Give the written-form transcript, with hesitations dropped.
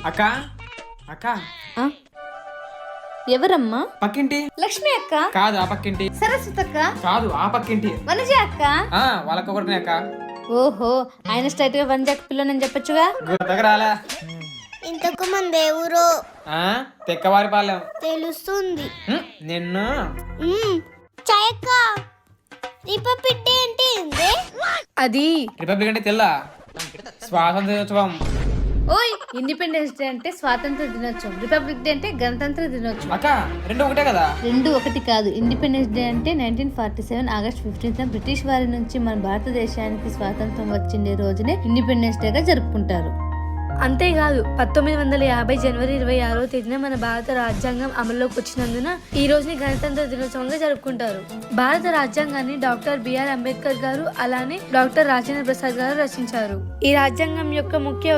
అక్క అక్క ఆ? ఎవరమ్మా? పక్కింటి. లక్ష్మి అక్క. కాదు ఆ పక్కింటి. సరస్వతి అక్క. కాదు ఆ పక్కింటి. వనజ అక్క. వాళ్ళకి ఒకరినే అక్క. ఓహో, ఆయన స్ట్రైట్ గా వనజ అక్క పిల్లని చెప్పొచ్చుగా. గుర్తకు రాలే. ఇంతకు ముందు ఎవరో తెక్కవారి పాలెం తెలుస్తుంది. నిన్ను చాయక్క రిపబ్లిక్ డే అంటే ఏంది? అది రిపబ్లిక్ అంటే తెల్ల స్వాతంత్ర దినోత్సవం. ఓయ్, ఇండిపెండెన్స్ డే అంటే స్వాతంత్ర దినోత్సవం, రిపబ్లిక్ డే అంటే గణతంత్ర దినోత్సవం. అక్క రెండు ఒకటే కదా. రెండు ఒకటి కాదు. ఇండిపెండెన్స్ డే అంటే 1947 ఆగస్ట్ 15 బ్రిటిష్ వారి నుంచి మన భారతదేశానికి స్వాతంత్రం వచ్చిండే రోజునే ఇండిపెండెన్స్ డేగా జరుపుకుంటారు. అంతేకాదు 1950 జనవరి 26వ తేదీన మన భారత రాజ్యాంగం అమల్లోకి వచ్చినందున ఈ రోజుని గణతంత్ర దినోత్సవంగా జరుపుకుంటారు. భారత రాజ్యాంగాన్ని డాక్టర్ బిఆర్ అంబేద్కర్ గారు అలానే డాక్టర్ రాజేంద్ర ప్రసాద్ గారు రచించారు. ఈ రాజ్యాంగం యొక్క ముఖ్య